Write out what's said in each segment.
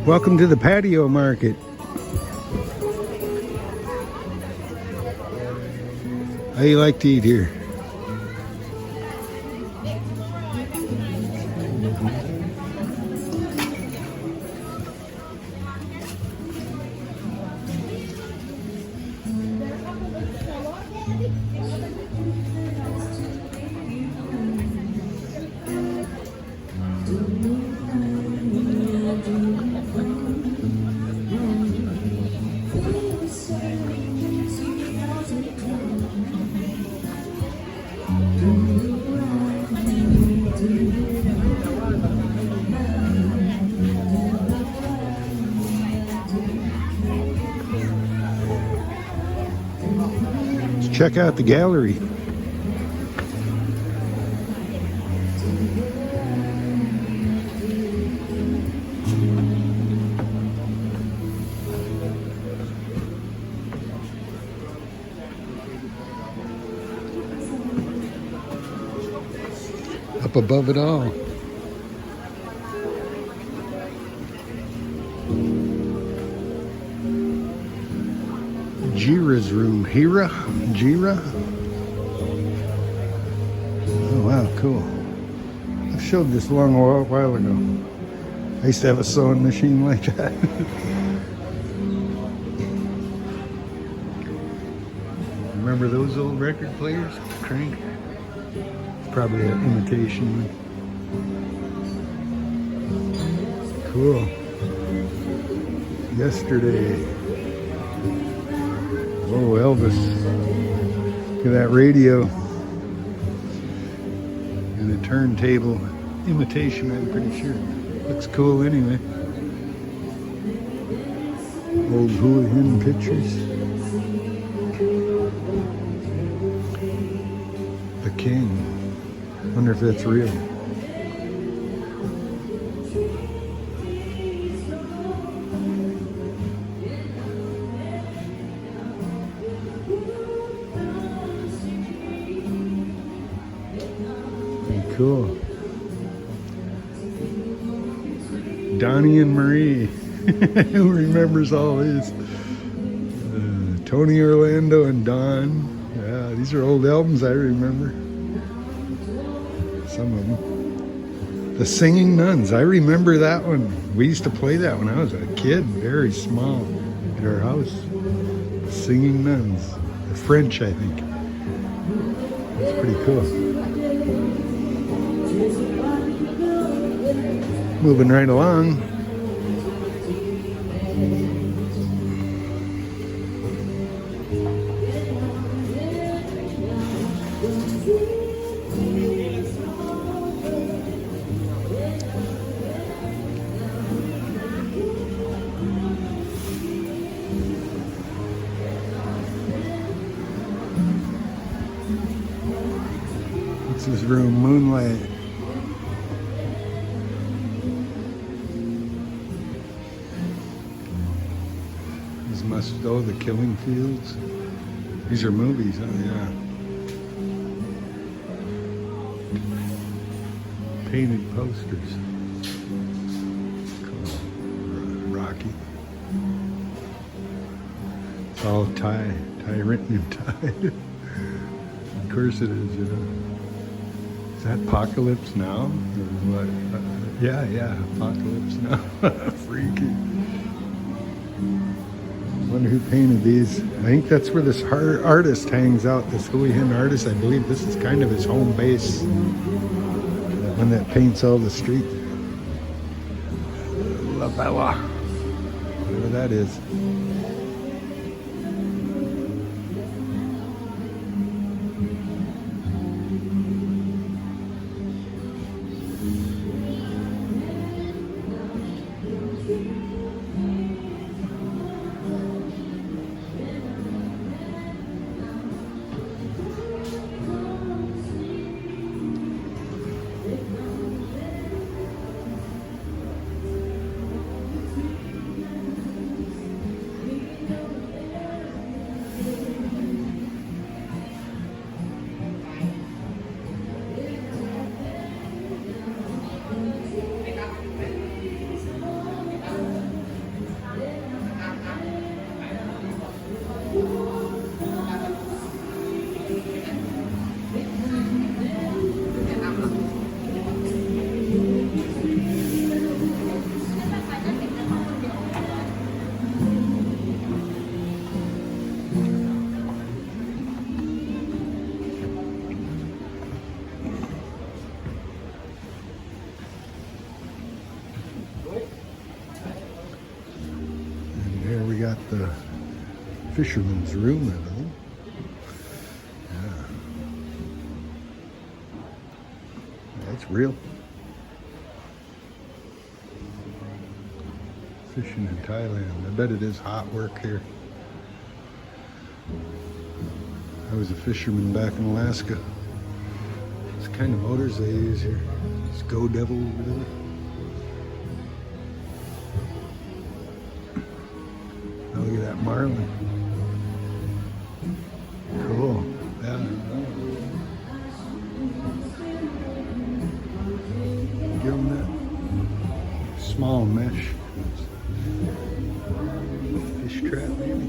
Welcome to the patio market. How do you like to eat here? Check out the gallery. Up above it all. Jira's room. Jira? Oh wow, cool. I showed this a long while ago. I used to have a sewing machine like that. Remember those old record players? Crank? It's probably an imitation one. Cool. Yesterday. Oh, Elvis. Look at that radio. And a turntable. Imitation, I'm pretty sure. Looks cool anyway. Old Hua Hin pictures. The king. Wonder if that's real. Cool. Donnie and Marie. Who remembers all this? Tony Orlando and Don. Yeah, these are old albums I remember. Some of them. The Singing Nuns. I remember that one. We used to play that when I was a kid, very small, at our house. The Singing Nuns. The French, I think. That's pretty cool. Moving right along. What's this room? Moonlight. Oh, The Killing Fields. These are movies, oh yeah. Painted posters. Cool. Rocky. It's all Thai written in Thai. Of course it is, you know. Is that Apocalypse Now? Or what? Yeah, Apocalypse Now. Freaky. I wonder who painted these. I think that's where this artist hangs out, this Hua Hin artist. I believe this is kind of his home base. The one that paints all the street. La Bella. Whatever that is. got the fisherman's room, I believe. Yeah. That's real. Fishing in Thailand. I bet it is hot work here. I was a fisherman back in Alaska. It's the kind of motors they use here. It's Go Devil over there. Oh, look at that marlin. Cool. Yeah. Give them that small mesh. Fish trap, maybe.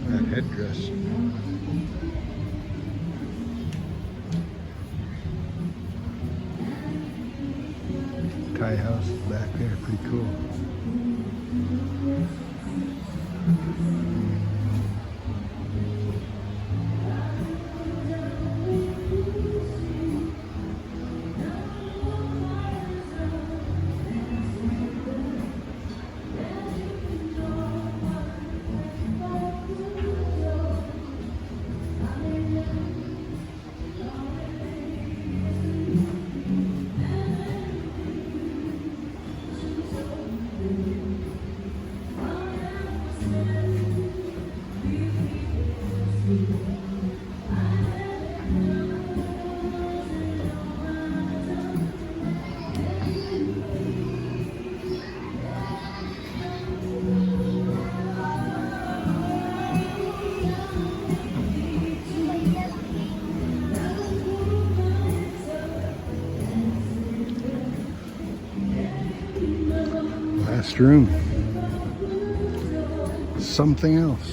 That headdress. Thai house back there, pretty cool. Last room. Something else.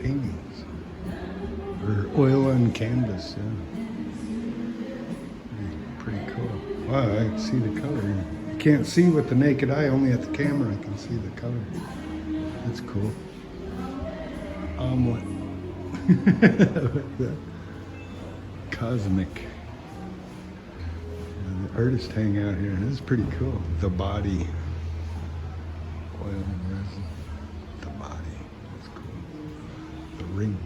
Paintings. Or oil on canvas, yeah. Pretty cool. Wow, I can see the color. You can't see with the naked eye, only at the camera I can see the color. That's cool. Omelet. Cosmic. And the artists hang out here. This is pretty cool. The body. Oil and resin. The body. That's cool. The ring.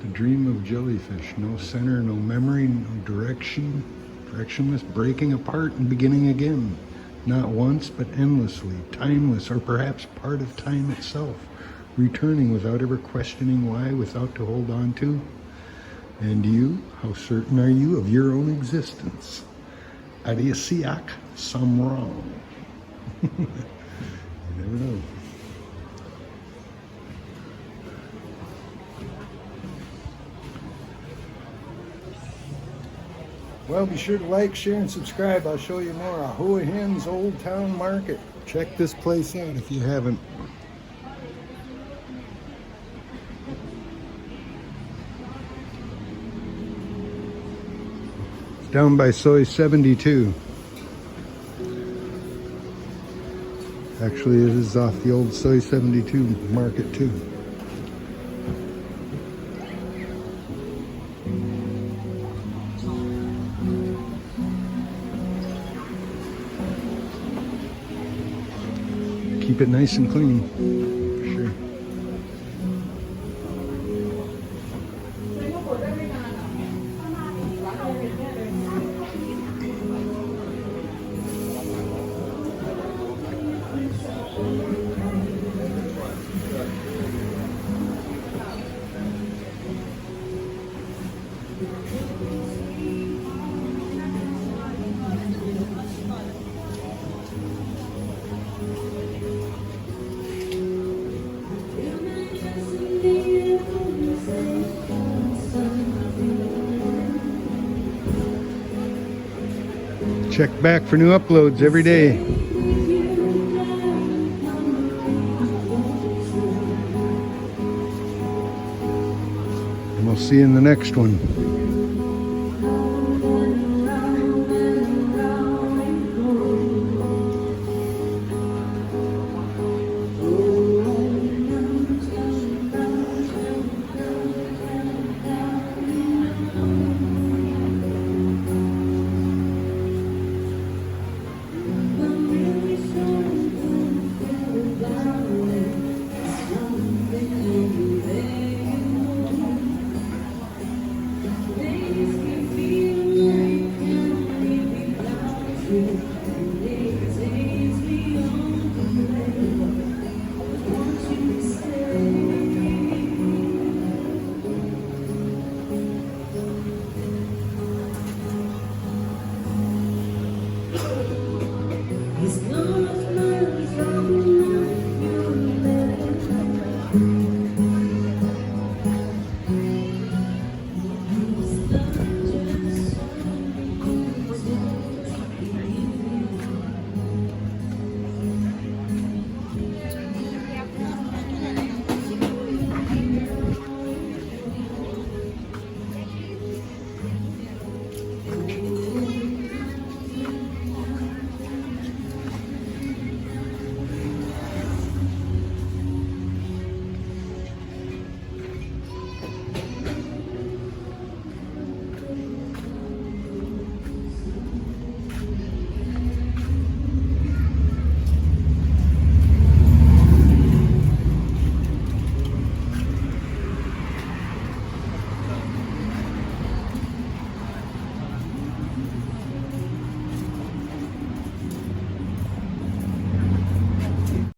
The dream of jellyfish. No center, no memory, no direction. Directionless, breaking apart and beginning again. Not once, but endlessly, timeless, or perhaps part of time itself. Returning without ever questioning why, without to hold on to. And you, how certain are you of your own existence? Adiasiak Samrong. You never know. Well, be sure to like, share, and subscribe. I'll show you more of Hua Hin's Old Town Market. Check this place out if you haven't. It's down by Soi 72. Actually, it is off the old Soi 72 market too. Keep it nice and clean, for sure. Check back for new uploads every day. And we'll see you in the next one.